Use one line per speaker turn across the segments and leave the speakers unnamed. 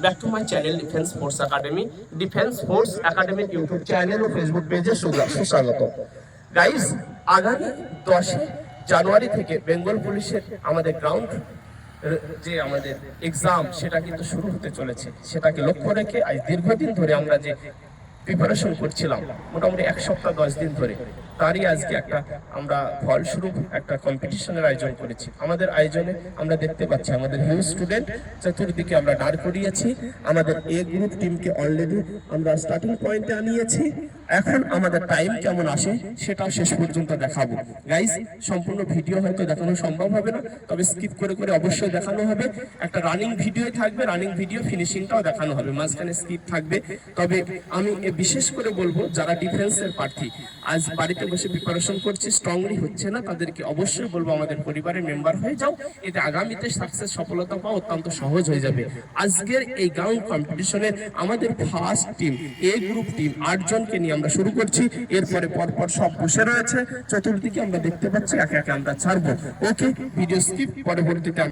Back to my channel defence force academy. Defence force academy YouTube channel और Facebook पेजे सुस्वागत। Guys, आगामी 10 জানুয়ারি থেকে বেঙ্গল পুলিশের আমাদের গ্রাউন্ড যে আমাদের এক্সাম সেটা কিন্তু শুরু হতে চলেছে। সেটাকে লক্ষ্য রেখে আজ দীর্ঘদিন ধরে আমরা যে প্রিপারেশন করছিলাম, মোটামুটি 1 সপ্তাহ 10 দিন ধরে, তারই আজকে একটা আমরা ফলস্বরূপ একটা কম্পিটিশনের আয়োজন করেছি। আমাদের আয়োজনে আমরা দেখতে পাচ্ছি আমাদের হিউজ স্টুডেন্ট চতুর্দিকে আমরা দাঁড় করিয়েছি। আমাদের এ গ্রুপ টিমকে অলরেডি আমরা স্টার্টিং পয়েন্টে আনিয়েছি। এখন আমাদের টাইম কেমন আসে সেটাও শেষ পর্যন্ত দেখাবো। গাইস, সম্পূর্ণ ভিডিও হয়তো দেখানো সম্ভব হবে না, তবে স্কিপ করে করে অবশ্যই দেখানো হবে। একটা রানিং ভিডিও থাকবে, রানিং ভিডিও ফিনিশিংটাও দেখানো হবে, মাঝখানে স্কিপ থাকবে। তবে আমি বিশেষ করে বলবো, যারা ডিফেন্সের প্রার্থী আজ বাড়িতে বসে প্রিপারেশন করছে, স্ট্রংলি হচ্ছে না, তাদেরকে অবশ্যই বলবো আমাদের পরিবারের মেম্বার হয়ে যাও। এতে আগামীতে সাকসেস সফলতা পাওয়া অত্যন্ত সহজ হয়ে যাবে। আজকের এই গ্রাউন্ড কম্পিটিশনের আমাদের ফার্স্ট টিম এ গ্রুপ টিম 8 জনকে নিয়ে আমরা শুরু করছি। এরপরে পরপর সব বসে রয়েছে, চতুর্দিকে আমরা দেখতে পাচ্ছি, একে একে আমরা ছাড়বো। ওকে, ভিডিও স্কিপ, পরবর্তীতে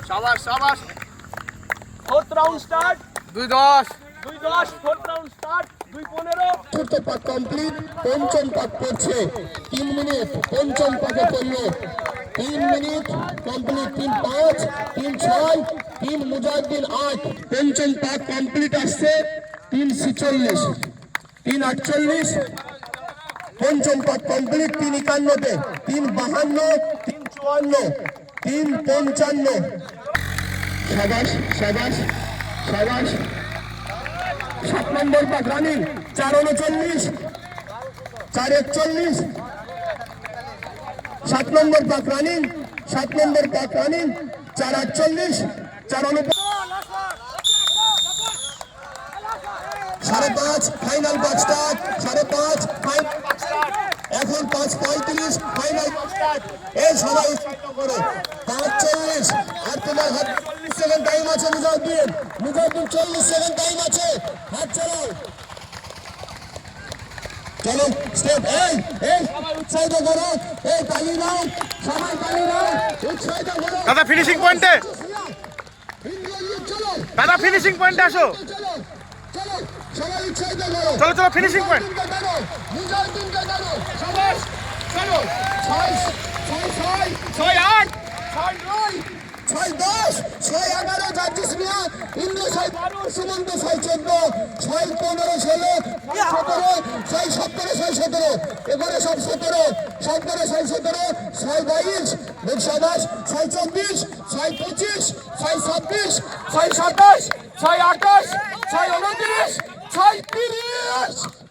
शाबाश शाबाश।
Fourth round start.
2-10
fourth round start. 2-15
চতুর্থ পাক কমপ্লিট। পঞ্চম পাক পড়ছে 3 মিনিট। পঞ্চম পাকে পড়লো 3 মিনিট কমপ্লিট। 3-5 3-6 3 মুজাহিদিন 8। পঞ্চম পাক কমপ্লিট আসছে 3:46 3:48। পঞ্চম পাক কমপ্লিট 3:51 3:52 3:54 3:55। সাবাস সাবাস সাবাস। 7 নম্বর পাক রানিং 4:39 4:41। 7 নম্বর পাক রানিং 4:48 4:49। 5:30 ফাইনাল পাক স্টার্ট। 5:30 ফাইনাল পাক স্টার্ট। এখন 5:35 ফাইনাল পাক স্টার্ট। এই সবাই উৎসাহিত করো। 5:40 আর তোমার হাত 40 সেকেন্ড টাইম আছে। মুজাহিদিন 40 সেকেন্ড টাইম আছে, হাত চালাও। চলো স্টেপ। এই সবাই উৎসাহিত করো। এই তালি দাও, সবাই তালি দাও, উৎসাহিত করো।
দাদা ফিনিশিং পয়েন্টে,
চলো
দাদা ফিনিশিং পয়েন্টে আসো।
চলো চলো সবাই উৎসাহিত করো।
চলো চলো ফিনিশিং পয়েন্ট।
মুজাহিদিনকে দাও। সবাই চলো। 6-8 6-9 6-10 6-11 জাজিস মিয়া, ইন্দ্র 12 সুমন্ত 6-14 6-15 16 17 6-17 এবারে সব 17 6-17 6-22 শাবাশ 6-24 6-25 6-26 6-27 6-28 6-29 6-30।